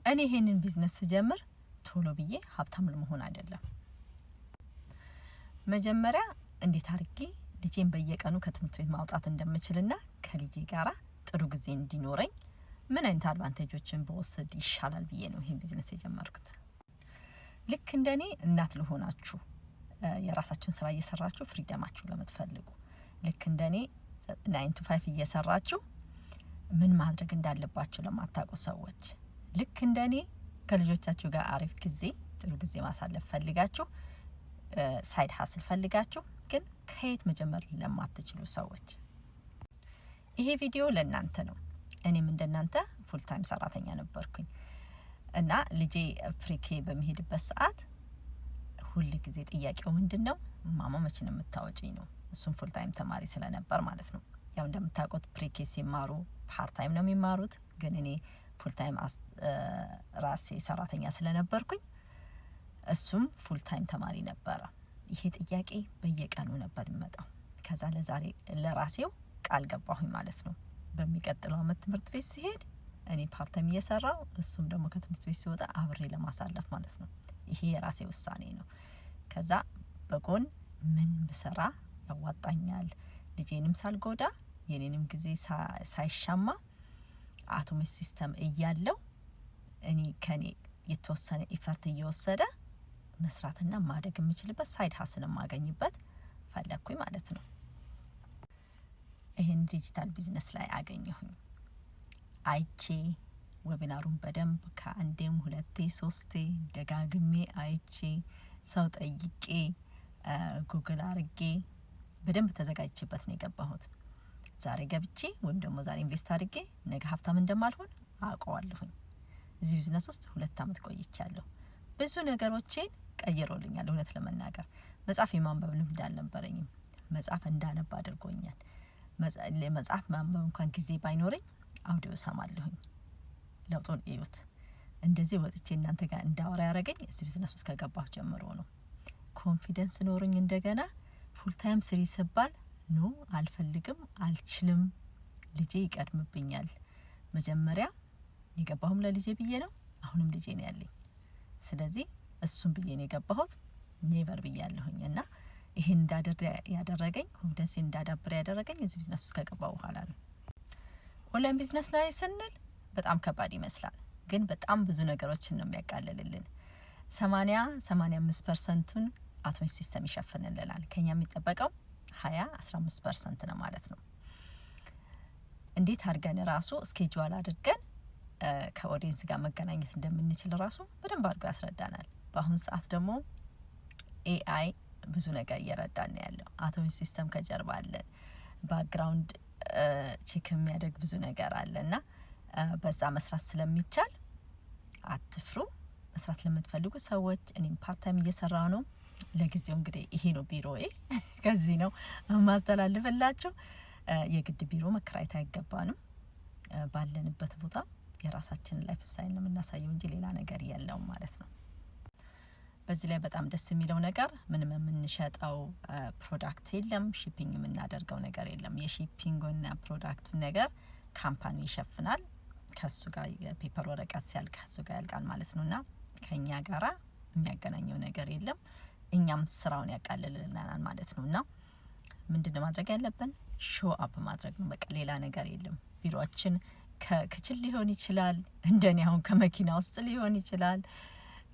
እኔ ይሄንን ቢዝነስ ጀምር ቶሎ ብዬ ሀብታም ለመሆን አይደለም። መጀመሪያ እንዴት አድርጌ ልጄን በየቀኑ ከትምህርት ቤት ማውጣት እንደምችልና ከልጄ ጋራ ጥሩ ጊዜ እንዲኖረኝ ምን አይነት አድቫንቴጆችን በወሰድ ይሻላል ብዬ ነው ይሄን ቢዝነስ የጀመርኩት። ልክ እንደኔ እናት ለሆናችሁ የራሳችሁን ስራ እየሰራችሁ ፍሪደማችሁ ለምትፈልጉ፣ ልክ እንደኔ 9 to 5 እየሰራችሁ ምን ማድረግ እንዳለባችሁ ለማታውቁ ሰዎች፣ ልክ እንደኔ ከልጆቻችሁ ጋር አሪፍ ጊዜ ጥሩ ጊዜ ማሳለፍ ፈልጋችሁ ሳይድ ሀስል ፈልጋችሁ ግን ከየት መጀመር ለማትችሉ ሰዎች ይሄ ቪዲዮ ለእናንተ ነው። እኔም እንደናንተ ፉል ታይም ሰራተኛ ነበርኩኝ እና ልጄ ፕሪኬ በሚሄድበት ሰዓት ሁሉ ጊዜ ጥያቄው ምንድነው ማማ መቼ ነው የምታወጪኝ ነው። እሱም ፉል ታይም ተማሪ ስለነበር ማለት ነው። ያው እንደምታውቁት ፕሪኬ ሲማሩ ፓርት ታይም ነው የሚማሩት፣ ግን እኔ ፉል ታይም ራሴ ሰራተኛ ስለነበርኩኝ እሱም ፉል ታይም ተማሪ ነበረ። ይሄ ጥያቄ በየቀኑ ነበር የሚመጣው። ከዛ ለዛሬ ለራሴው ቃል ገባሁኝ ማለት ነው። በሚቀጥለው አመት ትምህርት ቤት ሲሄድ እኔ ፓርት ታይም እየሰራው እሱም ደግሞ ከትምህርት ቤት ሲወጣ አብሬ ለማሳለፍ ማለት ነው። ይሄ የራሴ ውሳኔ ነው። ከዛ በጎን ምን ብሰራ ያዋጣኛል፣ ልጄንም ሳልጎዳ የኔንም ጊዜ ሳይሻማ አውቶሜት ሲስተም እያለው እኔ ከኔ የተወሰነ ኢፈርት እየወሰደ መስራትና ማደግ የምችልበት ሳይድ ሀስል ማገኝበት ፈለኩኝ ማለት ነው። ይሄን ዲጂታል ቢዝነስ ላይ አገኘሁኝ። አይቼ ዌቢናሩን በደንብ ከአንዴም 2 3 ደጋግሜ አይቼ ሰው ጠይቄ ጉግል አርጌ በደንብ ተዘጋጅቼበት ነው የገባሁት። ዛሬ ገብቼ ወይም ደግሞ ዛሬ ኢንቨስት አድርጌ ነገ ሀብታም እንደማልሆን አውቀዋለሁኝ። እዚህ ቢዝነስ ውስጥ 2 አመት ቆይቻለሁ። ብዙ ነገሮችን ቀይሮልኛል። እውነት ለመናገር መጽሐፍ የማንበብ ልምድ አልነበረኝም። መጽሐፍ እንዳነብ አድርጎኛል። መጽሐፍ ማንበብ እንኳን ጊዜ ባይኖረኝ አውዲዮ ሰማለሁኝ። ለውጡን እዩት። እንደዚህ ወጥቼ እናንተ ጋር እንዳወራ ያረገኝ እዚህ ቢዝነስ ውስጥ ከገባሁ ጀምሮ ነው። ኮንፊደንስ ኖርኝ እንደገና ፉል ታይም ስሪ ስባል ኖ አልፈልግም፣ አልችልም፣ ልጄ ይቀድምብኛል። መጀመሪያ የገባሁም ለልጄ ብዬ ነው። አሁንም ልጄ ነው ያለኝ። ስለዚህ እሱም ብዬ ነው የገባሁት። ኔቨር ብያለሁኝ እና ይሄን እንዳደረ ያደረገኝ ኮንፊደንስ እንዳዳብር ያደረገኝ እዚህ ቢዝነስ ውስጥ ከገባሁ በኋላ ነው። ኦንላይን ቢዝነስ ላይ ስንል በጣም ከባድ ይመስላል፣ ግን በጣም ብዙ ነገሮችን ነው የሚያቃልልልን። 85%ን አውቶሜት ሲስተም ይሸፍንልናል። ከኛ የሚጠበቀው 15% ነው ማለት ነው። እንዴት አድርገን ራሱ ስኬጁል አድርገን ከኦዲየንስ ጋር መገናኘት እንደምንችል ራሱ በደንብ አድርጎ ያስረዳናል። በአሁን ሰዓት ደግሞ ኤአይ ብዙ ነገር እየረዳን ነው ያለው። አውቶሜት ሲስተም ከጀርባ አለ፣ ባክግራውንድ ቼክ የሚያደርግ ብዙ ነገር አለና በዛ መስራት ስለሚቻል አትፍሩ። መስራት ለምትፈልጉ ሰዎች እኔም ፓርት ታይም እየሰራው ነው። ለጊዜው እንግዲህ ይሄ ነው ቢሮዬ። ከዚህ ነው ማስተላለፍላችሁ። የግድ ቢሮ መከራየት አይገባንም። ባለንበት ቦታ የራሳችንን ላይፍ ስታይል ነው የምናሳየው እንጂ ሌላ ነገር የለውም ማለት ነው። በዚህ ላይ በጣም ደስ የሚለው ነገር ምንም የምንሸጠው ፕሮዳክት የለም፣ ሺፒንግ የምናደርገው ነገር የለም። የሺፒንግና ፕሮዳክቱ ነገር ካምፓኒ ይሸፍናል። ከሱ ጋር የፔፐር ወረቀት ሲያልቅ ከሱ ጋር ያልቃል ማለት ነውና ከኛ ጋራ የሚያገናኘው ነገር የለም። እኛም ስራውን ያቃልልልናል ማለት ነውና ምንድነው ማድረግ ያለብን? ሾው አፕ ማድረግ ነው። በቃ ሌላ ነገር የለም። ቢሮአችን ከክችል ሊሆን ይችላል፣ እንደኔ አሁን ከመኪና ውስጥ ሊሆን ይችላል፣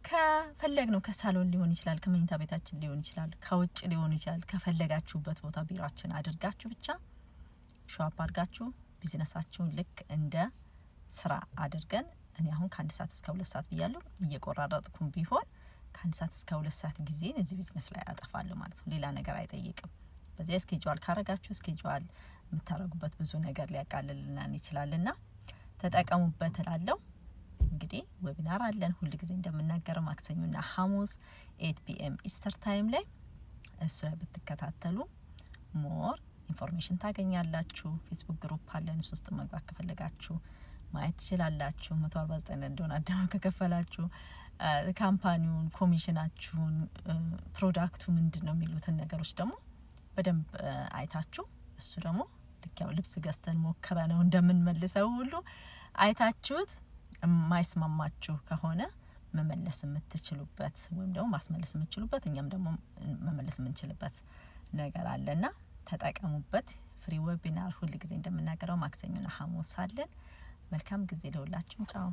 ከፈለግ ነው ከሳሎን ሊሆን ይችላል፣ ከመኝታ ቤታችን ሊሆን ይችላል፣ ከውጭ ሊሆን ይችላል። ከፈለጋችሁበት ቦታ ቢሮአችን አድርጋችሁ ብቻ ሾው አፕ አድርጋችሁ ቢዝነሳችሁን ልክ እንደ ስራ አድርገን እኔ አሁን ከ1 ሰዓት እስከ 2 ሰዓት ብያለሁ። እየቆራረጥኩም ቢሆን ከ1 ሰዓት እስከ 2 ሰዓት ጊዜን እዚህ ቢዝነስ ላይ አጠፋለሁ ማለት ነው። ሌላ ነገር አይጠይቅም። በዚህ ስኬጁል ካረጋችሁ ስኬጁል የምታረጉበት ብዙ ነገር ሊያቃልልናል ይችላልና ተጠቀሙበት እላለሁ። እንግዲህ ዌቢናር አለን ሁሉ ጊዜ እንደምናገረው ማክሰኞና ሐሙስ 8 PM ኢስተር ታይም ላይ እሱ ላይ ብትከታተሉ ሞር ኢንፎርሜሽን ታገኛላችሁ። ፌስቡክ ግሩፕ አለን፣ ውስጥ መግባት ከፈለጋችሁ ማየት ትችላላችሁ። 149 ዶላር ደግሞ ከከፈላችሁ ካምፓኒውን፣ ኮሚሽናችሁን፣ ፕሮዳክቱ ምንድነው የሚሉትን ነገሮች ደግሞ በደንብ አይታችሁ እሱ ደግሞ ልክ ያው ልብስ ገዝተን ሞክረ ነው እንደምንመልሰው ሁሉ አይታችሁት የማይስማማችሁ ከሆነ መመለስ የምትችሉበት ወይም ደግሞ ማስመለስ የምትችሉበት እኛም ደግሞ መመለስ የምንችልበት ነገር አለና ተጠቀሙበት። ፍሪ ዌቢናር ሁሉ ጊዜ እንደምናገረው ማክሰኞና ሐሙስ አለን። መልካም ጊዜ ለሁላችሁም። ቻው